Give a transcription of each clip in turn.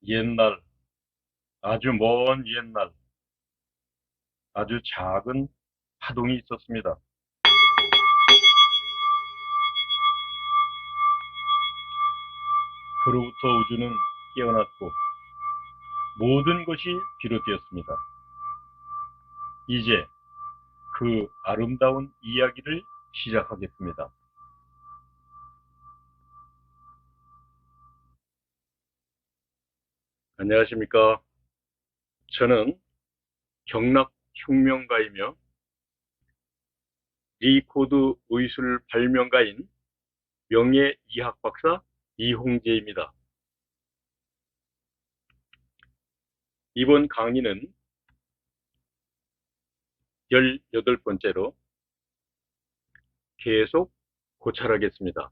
옛날, 아주 먼 옛날, 아주 작은 파동이 있었습니다. 그로부터 우주는 깨어났고 모든 것이 비롯되었습니다. 이제 그 아름다운 이야기를 시작하겠습니다. 안녕하십니까. 저는 경락혁명가이며 리코드 의술 발명가인 명예의학박사 이홍재입니다. 이번 강의는 18번째로 계속 고찰하겠습니다.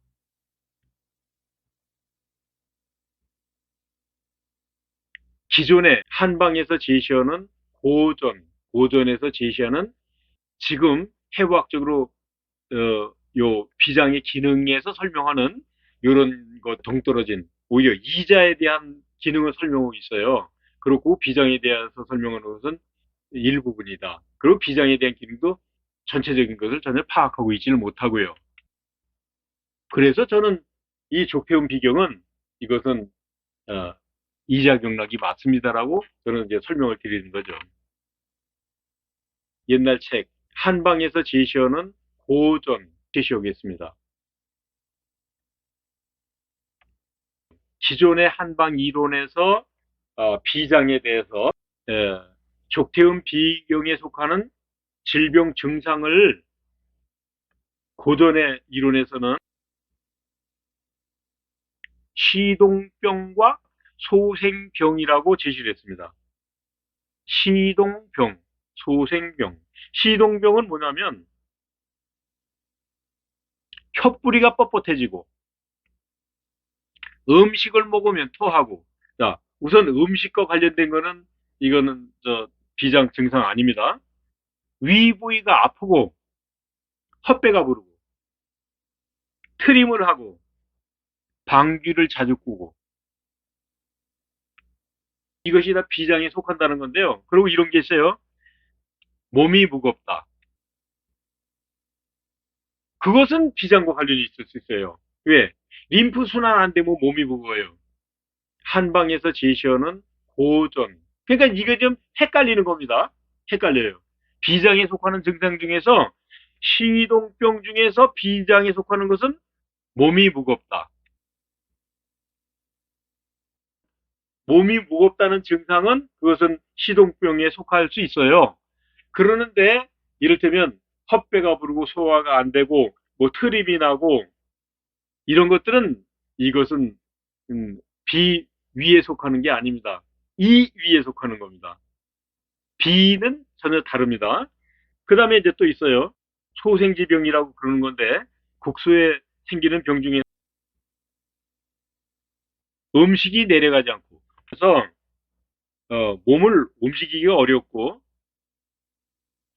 기존에 한방에서 제시하는 고전에서 제시하는 지금 해부학적으로 요 비장의 기능에서 설명하는 이런 것 동떨어진 오히려 이자에 대한 기능을 설명하고 있어요. 그렇고 비장에 대해서 설명하는 것은 일부분이다. 그리고 비장에 대한 기능도 전체적인 것을 전혀 파악하고 있지는 못하고요. 그래서 저는 이 조폐운 비경은 이것은 이자경락이 맞습니다라고 저는 이제 설명을 드리는 거죠. 옛날 책 한방에서 제시하는 고전 제시하겠습니다. 기존의 한방 이론에서 비장에 대해서 족태음 비경에 속하는 질병 증상을 고전의 이론에서는 시동병과 소생병이라고 제시를 했습니다. 시동병, 소생병. 시동병은 뭐냐면 혀뿌리가 뻣뻣해지고 음식을 먹으면 토하고. 자, 우선 음식과 관련된 거는 이거는 비장 증상 아닙니다. 위 부위가 아프고 헛배가 부르고 트림을 하고 방귀를 자주 꾸고 이것이 다 비장에 속한다는 건데요. 그리고 이런 게 있어요. 몸이 무겁다. 그것은 비장과 관련이 있을 수 있어요. 왜? 림프 순환 안 되면 몸이 무거워요. 한방에서 제시하는 고전. 그러니까 이게 좀 헷갈리는 겁니다. 헷갈려요. 비장에 속하는 증상 중에서 시동병 중에서 비장에 속하는 것은 몸이 무겁다. 몸이 무겁다는 증상은 그것은 시동병에 속할 수 있어요. 그러는데 이를테면 헛배가 부르고 소화가 안 되고 뭐 트림이 나고 이런 것들은 이것은 비위에 속하는 게 아닙니다. 이 위에 속하는 겁니다. 비는 전혀 다릅니다. 그 다음에 이제 또 있어요. 소생지병이라고 그러는 건데 국소에 생기는 병 중에 음식이 내려가지 않고 그래서 몸을 움직이기가 어렵고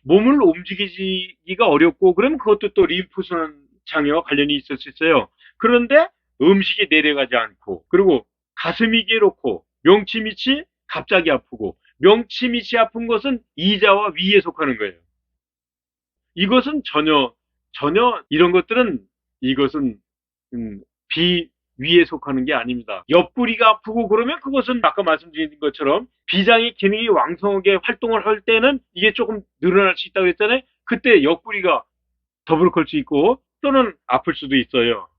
몸을 움직이기가 어렵고 그러면 그것도 또 림프순환 장애와 관련이 있을 수 있어요. 그런데 음식이 내려가지 않고 그리고 가슴이 괴롭고 명치 밑이 갑자기 아프고 명치 밑이 아픈 것은 이자와 위에 속하는 거예요. 이것은 전혀 이런 것들은 이것은 비위에 속하는 게 아닙니다. 옆구리가 아프고 그러면 그것은 아까 말씀드린 것처럼 비장의 기능이 왕성하게 활동을 할 때는 이게 조금 늘어날 수 있다고 했잖아요. 그때 옆구리가 더부룩할 수 있고 또는 아플 수도 있어요.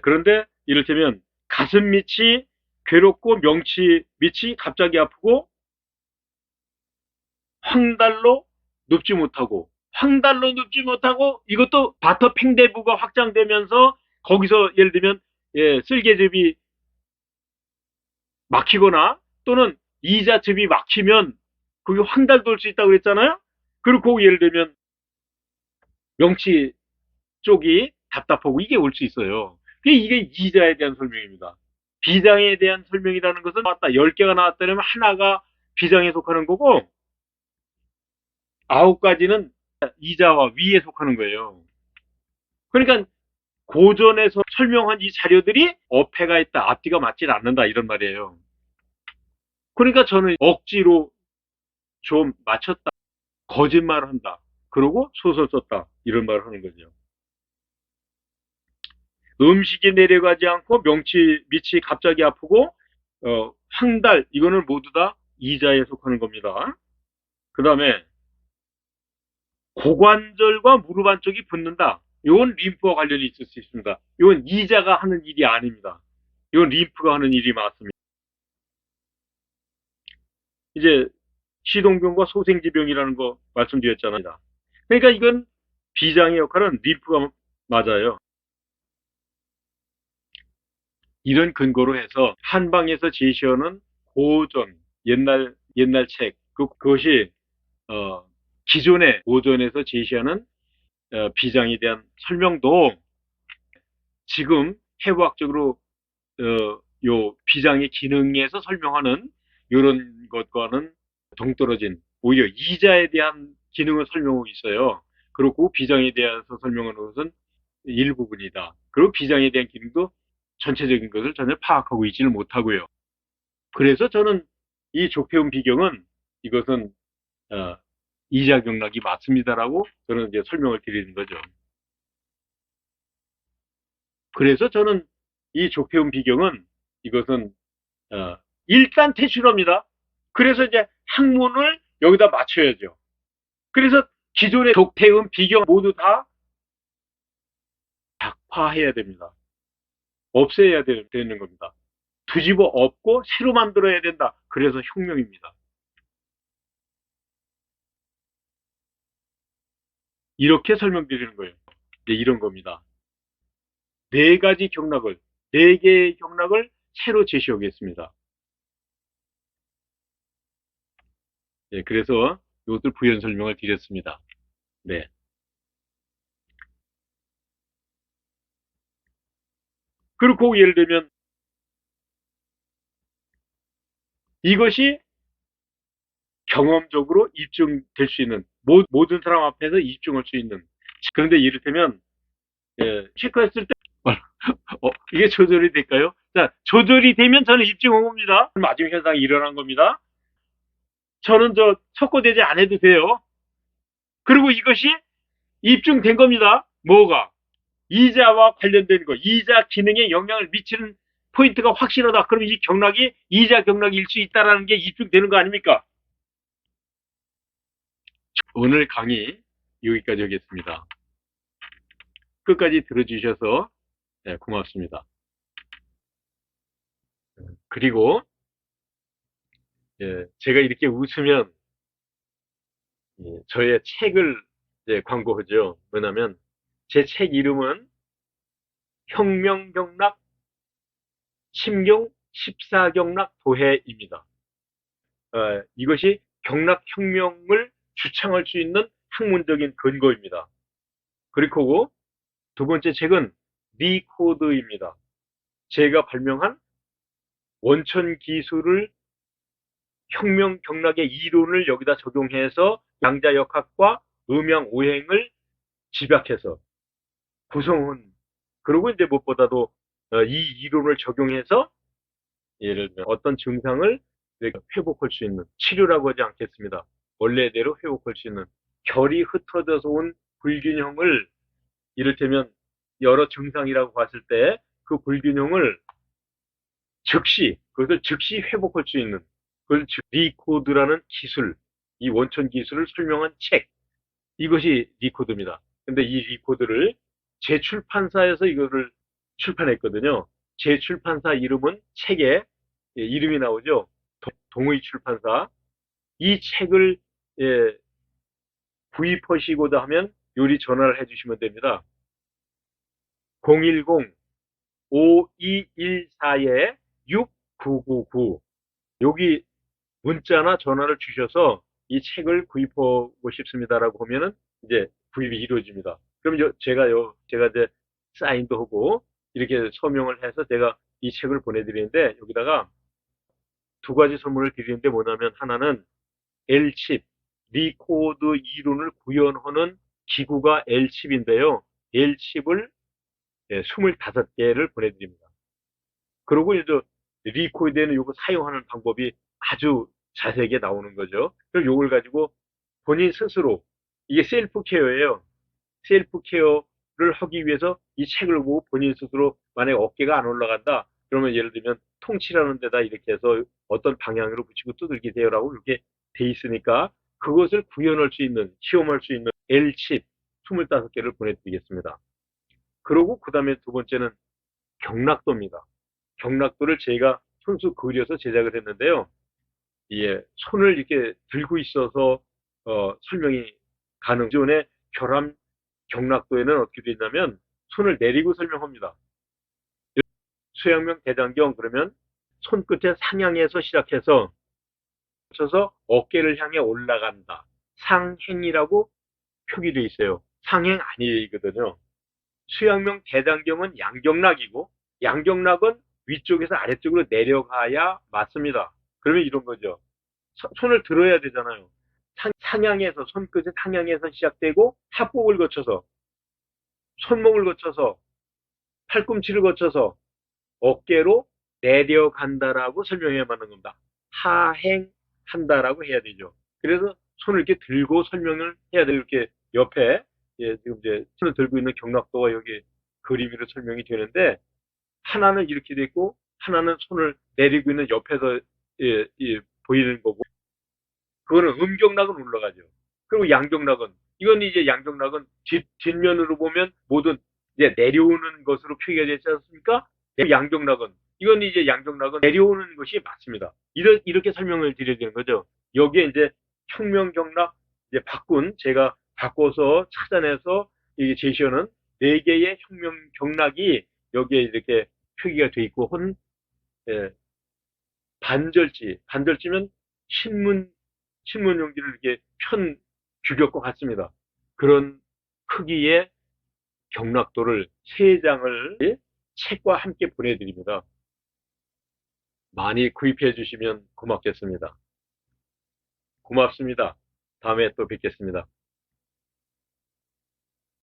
그런데 이를테면 가슴 밑이 괴롭고 명치 밑이 갑자기 아프고 황달로 눕지 못하고 이것도 바터 팽대부가 확장되면서 거기서 예를 들면 쓸개즙이 막히거나 또는 이자즙이 막히면 그게 황달 돌 수 있다고 그랬잖아요. 그리고 예를 들면 명치 쪽이 답답하고 이게 올 수 있어요. 이게 이자에 대한 설명입니다. 비장에 대한 설명이라는 것은 맞다. 10개가 나왔다면 하나가 비장에 속하는 거고 9가지는 이자와 위에 속하는 거예요. 그러니까 고전에서 설명한 이 자료들이 어폐가 있다, 앞뒤가 맞질 않는다 이런 말이에요. 그러니까 저는 억지로 좀 맞췄다, 거짓말을 한다, 그러고 소설 썼다 이런 말을 하는 거죠. 음식이 내려가지 않고 밑이 갑자기 아프고 황달 이거는 모두 다 이자에 속하는 겁니다. 그 다음에 고관절과 무릎 안쪽이 붓는다. 이건 림프와 관련이 있을 수 있습니다. 이건 이자가 하는 일이 아닙니다. 이건 림프가 하는 일이 맞습니다. 이제 시동병과 소생지병이라는 거 말씀드렸잖아요. 그러니까 이건 비장의 역할은 림프가 맞아요. 이런 근거로 해서 한방에서 제시하는 고전 옛날 책 그것이 기존의 고전에서 제시하는 비장에 대한 설명도 지금 해부학적으로 요 비장의 기능에서 설명하는 이런 것과는 동떨어진 오히려 이자에 대한 기능을 설명하고 있어요. 그렇고 비장에 대해서 설명하는 것은 일부분이다. 그리고 비장에 대한 기능도 전체적인 것을 전혀 파악하고 있지는 못하고요. 그래서 저는 이 조폐훈 비경은 이것은 이자경락이 맞습니다라고 저는 이제 설명을 드리는 거죠. 그래서 저는 이 조폐훈 비경은 이것은 일단 퇴출합니다. 그래서 이제 학문을 여기다 맞춰야죠. 그래서 기존의 조폐훈 비경 모두 다 작화해야 됩니다. 없애야 되는 겁니다. 뒤집어 엎고 새로 만들어야 된다. 그래서 혁명입니다. 이렇게 설명드리는 거예요. 네, 이런 겁니다. 네 가지 경락을, 네 개의 경락을 새로 제시하겠습니다. 네, 그래서 이것들 부연 설명을 드렸습니다. 네. 그리고 예를 들면 이것이 경험적으로 입증될 수 있는 모든 사람 앞에서 입증할 수 있는 그런데 이를테면 체크했을 때 이게 조절이 될까요? 자, 조절이 되면 저는 입증한 겁니다. 마중 현상이 일어난 겁니다. 저는 척고대제 안 해도 돼요. 그리고 이것이 입증된 겁니다. 뭐가? 이자와 관련된 거, 이자 기능에 영향을 미치는 포인트가 확실하다. 그럼 이 경락이 이자 경락일 수 있다는 게 입증되는 거 아닙니까? 오늘 강의 여기까지 하겠습니다. 끝까지 들어주셔서 고맙습니다. 그리고 제가 이렇게 웃으면 저의 책을 광고하죠. 왜냐하면 제 책 이름은 혁명경락 심경 14경락 도해입니다. 이것이 경락혁명을 주창할 수 있는 학문적인 근거입니다. 그리고 두 번째 책은 리코드입니다. 제가 발명한 원천 기술을 혁명 경락의 이론을 여기다 적용해서 양자역학과 음양 오행을 집약해서 구성한 그리고 이제 무엇보다도 이 이론을 적용해서 예를 들면 어떤 증상을 회복할 수 있는 치료라고 하지 않겠습니다. 원래대로 회복할 수 있는 결이 흩어져서 온 불균형을 이를테면 여러 증상이라고 봤을 때 그 불균형을 그것을 즉시 회복할 수 있는 그걸 리코드라는 기술, 이 원천 기술을 설명한 책 이것이 리코드입니다. 근데 이 리코드를 제 출판사에서 이거를 출판했거든요. 제 출판사 이름은 책에 이름이 나오죠. 동의 출판사. 이 책을 구입하시고자 하면 요리 전화를 해주시면 됩니다. 010-5214-6999 여기 문자나 전화를 주셔서 이 책을 구입하고 싶습니다라고 하면은 이제 구입이 이루어집니다. 그럼 제가 이제 사인도 하고 이렇게 서명을 해서 제가 이 책을 보내드리는데 여기다가 두 가지 선물을 드리는데 뭐냐면 하나는 L칩, 리코드 이론을 구현하는 기구가 L칩인데요. L칩을 25개를 보내드립니다. 그리고 이제 리코더에는 이거 사용하는 방법이 아주 자세하게 나오는 거죠. 그럼 이걸 가지고 본인 스스로, 이게 셀프 케어예요. 셀프 케어를 하기 위해서 이 책을 보고 본인 스스로 만약에 어깨가 안 올라간다 그러면 예를 들면 통치라는 데다 이렇게 해서 어떤 방향으로 붙이고 두들기 세요라고 이렇게 돼 있으니까 그것을 구현할 수 있는, 시험할 수 있는 L칩 25개를 보내드리겠습니다. 그리고 그 다음에 두 번째는 경락도입니다. 경락도를 제가 손수 그려서 제작을 했는데요. 예, 손을 이렇게 들고 있어서 설명이 가능. 기존의 결함 경락도에는 어떻게 되어 있냐면 손을 내리고 설명합니다. 수양명 대장경 그러면 손끝의 상향에서 시작해서 쳐서 어깨를 향해 올라간다. 상행이라고 표기되어 있어요. 상행 아니거든요. 수양명 대장경은 양경락이고 양경락은 위쪽에서 아래쪽으로 내려가야 맞습니다. 그러면 이런 거죠. 손을 들어야 되잖아요. 상향에서 손끝의 상향에서 시작되고 합곡을 거쳐서 손목을 거쳐서 팔꿈치를 거쳐서 어깨로 내려간다라고 설명해야만 하는 겁니다. 하행한다라고 해야 되죠. 그래서 손을 이렇게 들고 설명을 해야 돼요. 이렇게 옆에 지금 이제 손을 들고 있는 경락도가 여기 그림으로 설명이 되는데 하나는 이렇게 돼 있고 하나는 손을 내리고 있는 옆에서 보이는 거고 그거는 음경락은 올라가죠. 그리고 양경락은 이건 이제 양경락은 뒷면으로 보면 모든 이제 내려오는 것으로 표기가 되지 않습니까? 양경락은 이건 이제 양경락은 내려오는 것이 맞습니다. 이렇게 설명을 드려야 되는 거죠. 여기에 이제 혁명경락 이제 제가 바꿔서 찾아내서 이게 제시어는 4개의 혁명경락이 여기에 이렇게 표기가 돼 있고 예, 반절지면 신문 용지를 이렇게 편 규격과 같습니다. 그런 크기의 경락도를 3장을 책과 함께 보내드립니다. 많이 구입해 주시면 고맙겠습니다. 고맙습니다. 다음에 또 뵙겠습니다.